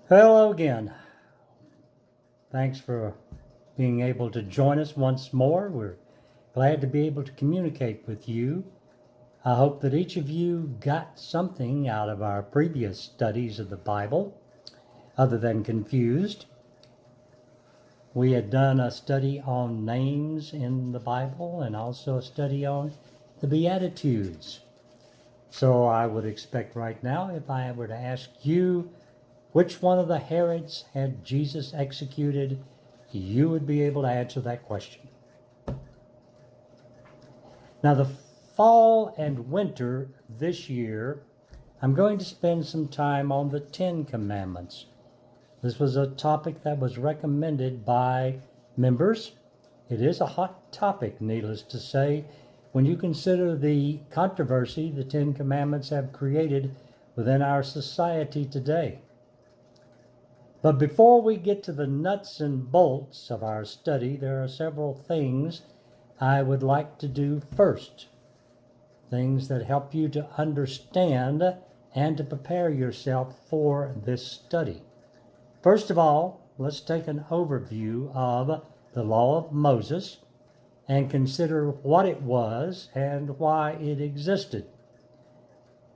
Hello again. Thanks for being able to join us once more. We're glad to be able to communicate with you. I hope that each of you got something out of our previous studies of the Bible other than confused. We had done a study on names in the Bible and also a study on the Beatitudes. So I would expect right now, if I were to ask you which one of the Herods had Jesus executed, you would be able to answer that question. Now, the fall and winter this year, I'm going to spend some time on the Ten Commandments. This was a topic that was recommended by members. It is a hot topic, needless to say, when you consider the controversy the Ten Commandments have created within our society today. But before we get to the nuts and bolts of our study, there are several things I would like to do first. Things that help you to understand and to prepare yourself for this study. First of all, let's take an overview of the Law of Moses and consider what it was and why it existed.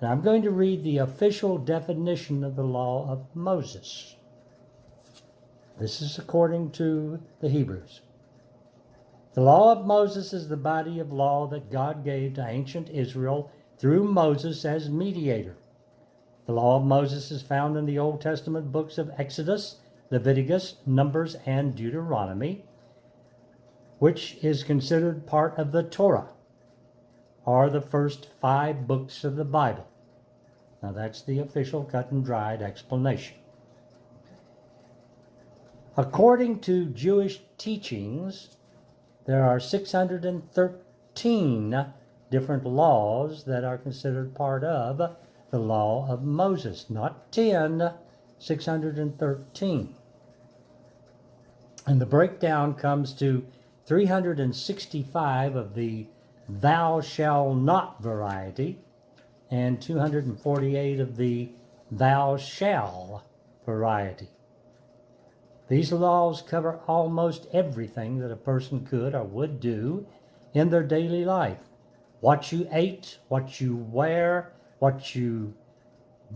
And I'm going to read the official definition of the Law of Moses. This is according to the Hebrews. The law of Moses is the body of law that God gave to ancient Israel through Moses as mediator. The law of Moses is found in the Old Testament books of Exodus, Leviticus, Numbers, and Deuteronomy, which is considered part of the Torah, or the first 5 books of the Bible. Now that's the official cut and dried explanation. According to Jewish teachings, there are 613 different laws that are considered part of the Law of Moses. Not 10, 613. And the breakdown comes to 365 of the thou shall not variety and 248 of the thou shall variety. These laws cover almost everything that a person could or would do in their daily life. What you ate, what you wear, what you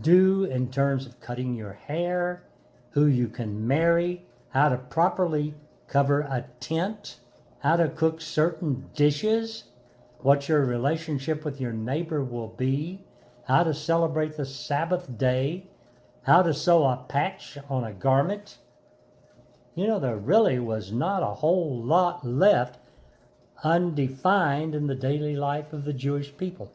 do in terms of cutting your hair, who you can marry, how to properly cover a tent, how to cook certain dishes, what your relationship with your neighbor will be, how to celebrate the Sabbath day, how to sew a patch on a garment. You know, there really was not a whole lot left undefined in the daily life of the Jewish people.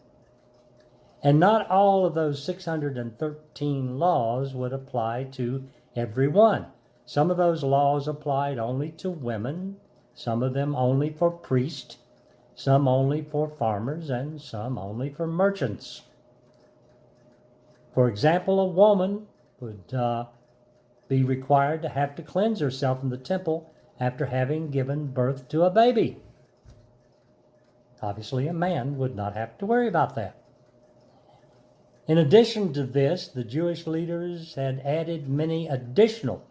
And not all of those 613 laws would apply to everyone. Some of those laws applied only to women, some of them only for priests, some only for farmers, and some only for merchants. For example, a woman would be required to have to cleanse herself in the temple after having given birth to a baby. Obviously, a man would not have to worry about that. In addition to this, the Jewish leaders had added many additional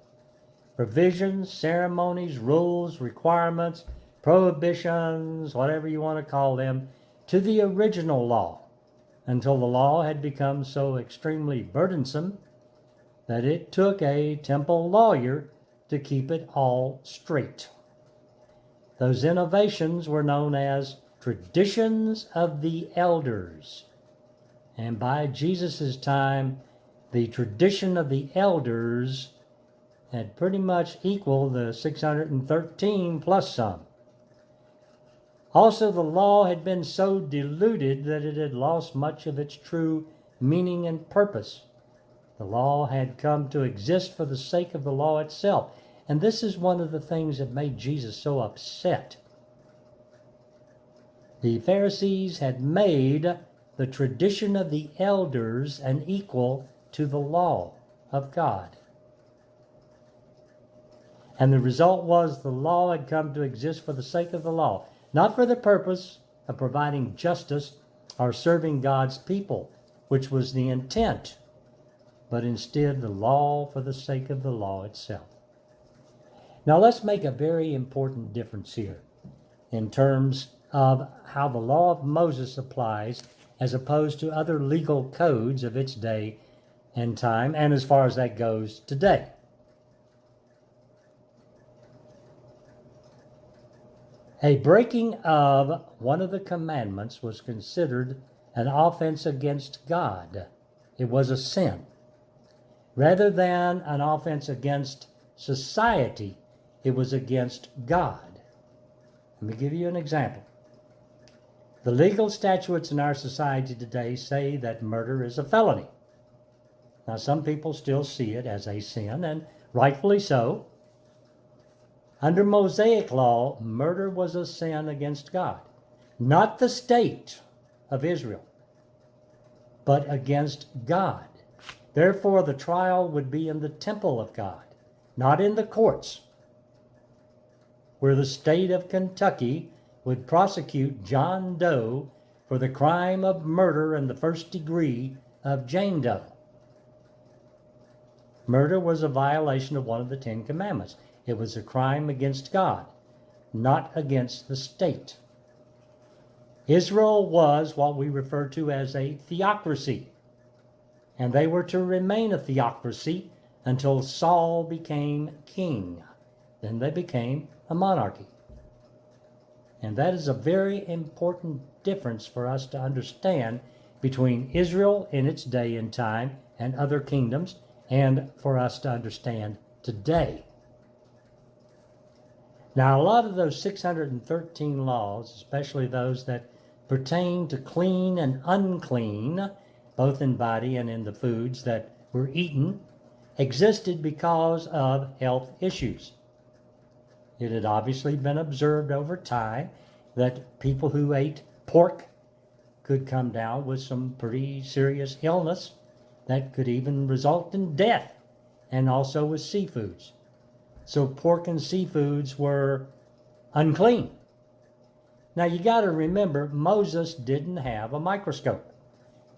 provisions, ceremonies, rules, requirements, prohibitions, whatever you want to call them, to the original law, until the law had become so extremely burdensome that it took a temple lawyer to keep it all straight. Those innovations were known as traditions of the elders. And by Jesus' time, the tradition of the elders had pretty much equaled the 613 plus some. Also, the law had been so diluted that it had lost much of its true meaning and purpose. The law had come to exist for the sake of the law itself. And this is one of the things that made Jesus so upset. The Pharisees had made the tradition of the elders an equal to the law of God. And the result was the law had come to exist for the sake of the law, not for the purpose of providing justice or serving God's people, which was the intent. but instead the law for the sake of the law itself. Now let's make a very important difference here in terms of how the law of Moses applies as opposed to other legal codes of its day and time, and as far as that goes today. A breaking of one of the commandments was considered an offense against God. It was a sin. Rather than an offense against society, it was against God. Let me give you an example. The legal statutes in our society today say that murder is a felony. Now, some people still see it as a sin, and rightfully so. Under Mosaic law, murder was a sin against God, not the state of Israel, but against God. Therefore, the trial would be in the temple of God, not in the courts, where the state of Kentucky would prosecute John Doe for the crime of murder in the first degree of Jane Doe. Murder was a violation of one of the Ten Commandments. It was a crime against God, not against the state. Israel was what we refer to as a theocracy, and they were to remain a theocracy until Saul became king. Then they became a monarchy. And that is a very important difference for us to understand between Israel in its day and time and other kingdoms, and for us to understand today. Now, a lot of those 613 laws, especially those that pertain to clean and unclean, both in body and in the foods that were eaten, existed because of health issues. It had obviously been observed over time that people who ate pork could come down with some pretty serious illness that could even result in death, and also with seafoods. So pork and seafoods were unclean. Now you got to remember, Moses didn't have a microscope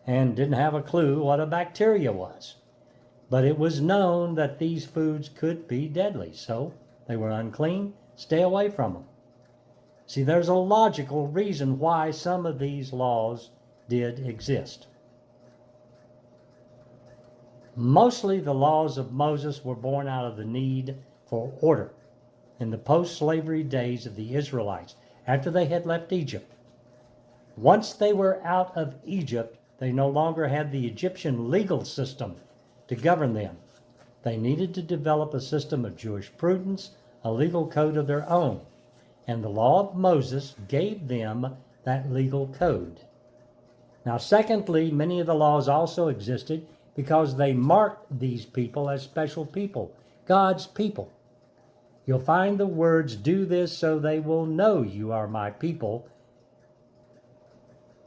and didn't have a clue what a bacteria was. But it was known that these foods could be deadly, so they were unclean. Stay away from them. See, there's a logical reason why some of these laws did exist. Mostly the laws of Moses were born out of the need for order in the post-slavery days of the Israelites, after they had left Egypt. Once they were out of Egypt, they no longer had the Egyptian legal system to govern them. They needed to develop a system of Jewish prudence, a legal code of their own, and the law of Moses gave them that legal code. Now, secondly, many of the laws also existed because they marked these people as special people, God's people. You'll find the words, "Do this so they will know you are my people,"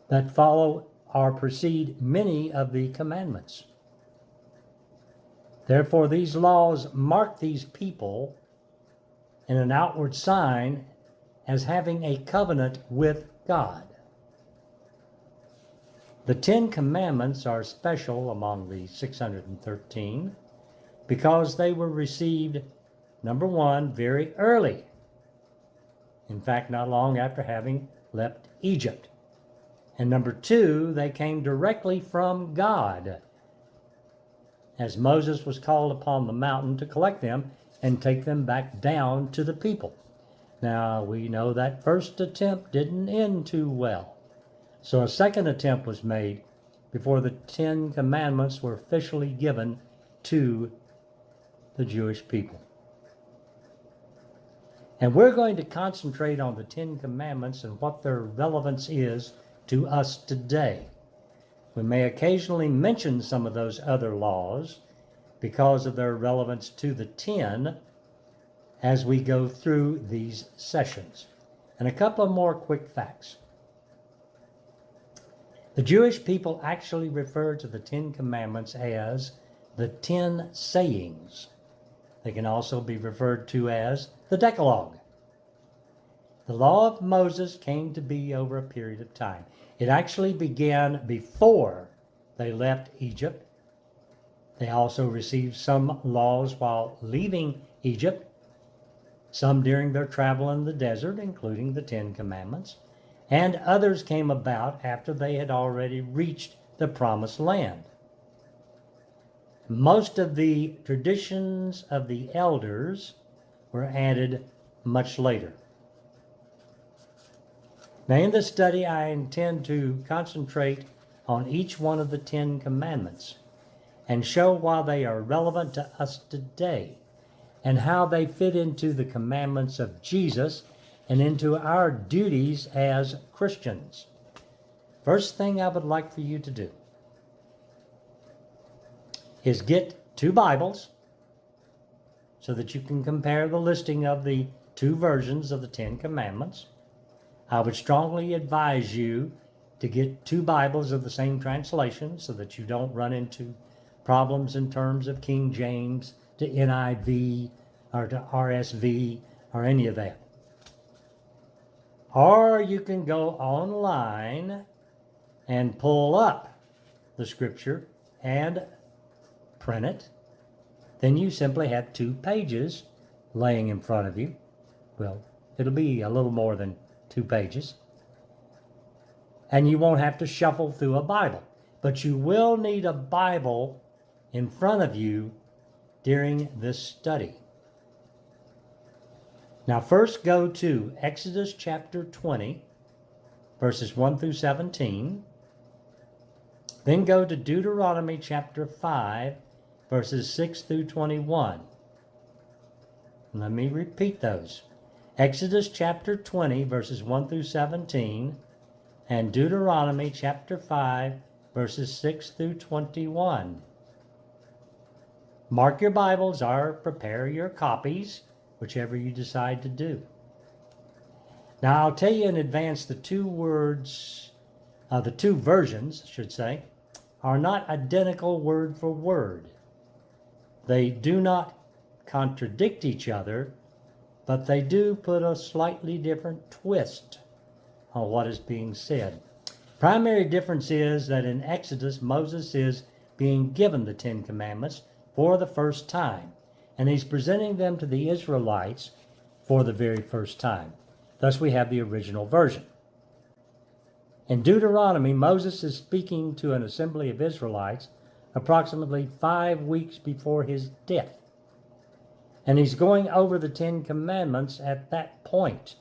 that follow or precede many of the commandments. Therefore, these laws mark these people in an outward sign as having a covenant with God. The Ten Commandments are special among the 613 because they were received, number one, very early. In fact, not long after having left Egypt. And number two, they came directly from God, as Moses was called upon the mountain to collect them and take them back down to the people. Now, we know that first attempt didn't end too well. So a second attempt was made before the Ten Commandments were officially given to the Jewish people. And we're going to concentrate on the Ten Commandments and what their relevance is to us today. We may occasionally mention some of those other laws because of their relevance to the 10 as we go through these sessions. And a couple of more quick facts. The Jewish people actually refer to the Ten Commandments as the 10 sayings. They can also be referred to as the Decalogue. The law of Moses came to be over a period of time. It actually began before they left Egypt. They also received some laws while leaving Egypt, some during their travel in the desert, including the Ten Commandments, and others came about after they had already reached the Promised Land. Most of the traditions of the elders were added much later. Now, in this study, I intend to concentrate on each one of the Ten Commandments and show why they are relevant to us today and how they fit into the commandments of Jesus and into our duties as Christians. First thing I would like for you to do is get 2 Bibles so that you can compare the listing of the 2 versions of the Ten Commandments. I would strongly advise you to get 2 Bibles of the same translation so that you don't run into problems in terms of King James to NIV or to RSV or any of that. Or you can go online and pull up the scripture and print it. Then you simply have 2 pages laying in front of you. Well, it'll be a little more than 2 pages. And you won't have to shuffle through a Bible. But you will need a Bible in front of you during this study. Now first go to Exodus chapter 20, verses 1 through 17. Then go to Deuteronomy chapter 5, verses 6 through 21. Let me repeat those. Exodus chapter 20, verses 1 through 17, and Deuteronomy chapter 5, verses 6 through 21. Mark your Bibles or prepare your copies, whichever you decide to do. Now, I'll tell you in advance the 2 versions, I should say, are not identical word for word. They do not contradict each other, but they do put a slightly different twist on what is being said. Primary difference is that in Exodus, Moses is being given the 10 Commandments for the first time, and he's presenting them to the Israelites for the very first time. Thus we have the original version. In Deuteronomy, Moses is speaking to an assembly of Israelites approximately 5 weeks before his death. And he's going over the 10 Commandments at that point.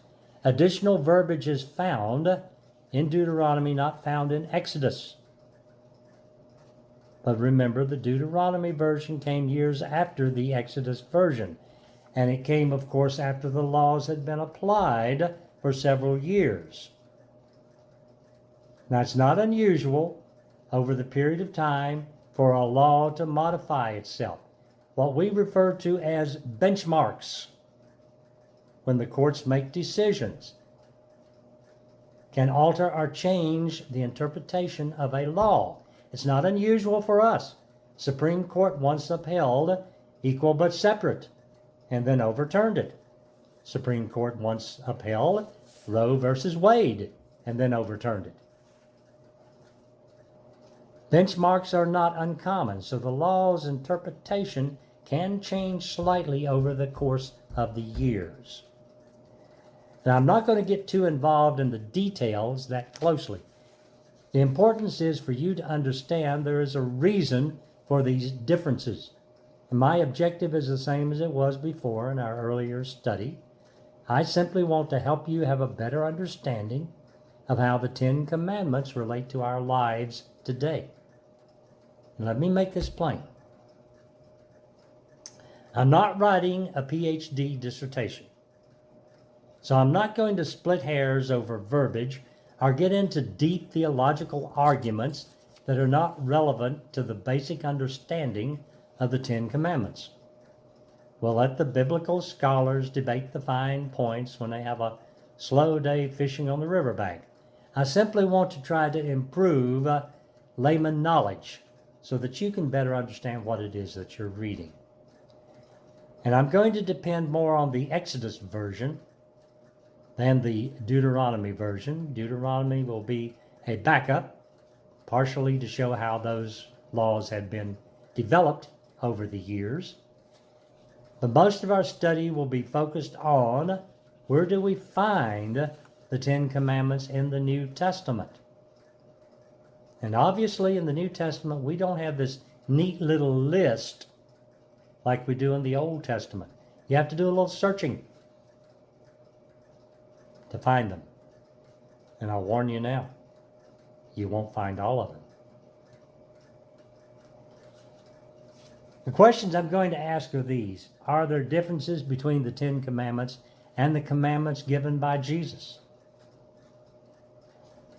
Additional verbiage is found in Deuteronomy, not found in Exodus. But remember, the Deuteronomy version came years after the Exodus version. And it came, of course, after the laws had been applied for several years. Now, it's not unusual over the period of time for a law to modify itself. What we refer to as benchmarks, when the courts make decisions, can alter or change the interpretation of a law. It's not unusual for us. Supreme Court once upheld equal but separate and then overturned it. Supreme Court once upheld Roe versus Wade and then overturned it. Benchmarks are not uncommon, so the law's interpretation can change slightly over the course of the years. Now, I'm not going to get too involved in the details that closely. The importance is for you to understand there is a reason for these differences. And my objective is the same as it was before in our earlier study. I simply want to help you have a better understanding of how the 10 Commandments relate to our lives today. And let me make this plain. I'm not writing a PhD dissertation, so I'm not going to split hairs over verbiage or get into deep theological arguments that are not relevant to the basic understanding of the 10 Commandments. We'll let the biblical scholars debate the fine points when they have a slow day fishing on the riverbank. I simply want to try to improve layman knowledge so that you can better understand what it is that you're reading. And I'm going to depend more on the Exodus version than the Deuteronomy version. Deuteronomy will be a backup, partially to show how those laws had been developed over the years. But most of our study will be focused on where do we find the Ten Commandments in the New Testament. And obviously in the New Testament, we don't have this neat little list like we do in the Old Testament. You have to do a little searching to find them. And I'll warn you now, you won't find all of them. The questions I'm going to ask are these. Are there differences between the Ten Commandments and the commandments given by Jesus?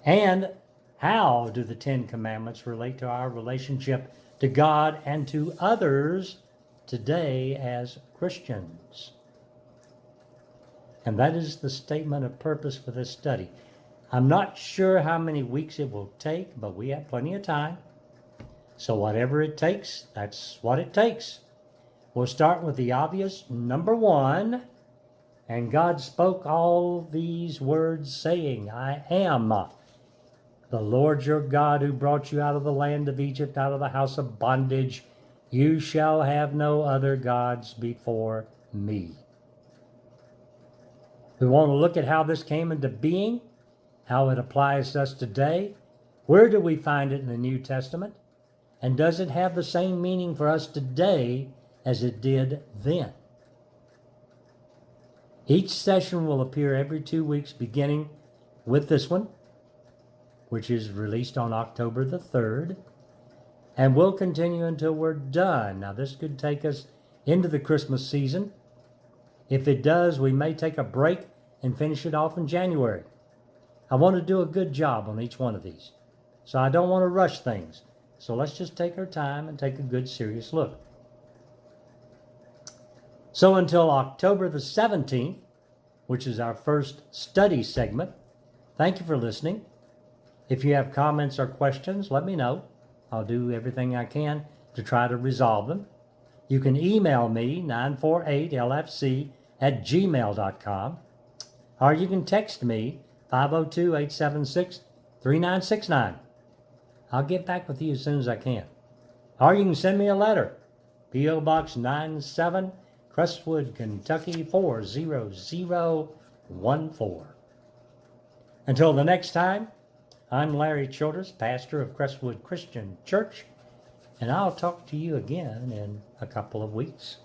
And how do the Ten Commandments relate to our relationship to God and to others today as Christians? And that is the statement of purpose for this study. I'm not sure how many weeks it will take, but we have plenty of time. So whatever it takes, that's what it takes. We'll start with the obvious, number one. And God spoke all these words, saying, I am the Lord your God who brought you out of the land of Egypt, out of the house of bondage. You shall have no other gods before me. We want to look at how this came into being, how it applies to us today. Where do we find it in the New Testament? And does it have the same meaning for us today as it did then? Each session will appear every 2 weeks, beginning with this one, which is released on October the 3rd, and will continue until we're done. Now, this could take us into the Christmas season. If it does, we may take a break and finish it off in January. I want to do a good job on each one of these, so I don't want to rush things. So let's just take our time and take a good, serious look. So until October the 17th, which is our first study segment, thank you for listening. If you have comments or questions, let me know. I'll do everything I can to try to resolve them. You can email me, 948lfc@gmail.com, or you can text me, 502-876-3969. I'll get back with you as soon as I can. Or you can send me a letter, P.O. Box 97, Crestwood, Kentucky 40014. Until the next time, I'm Larry Childress, pastor of Crestwood Christian Church, and I'll talk to you again in a couple of weeks.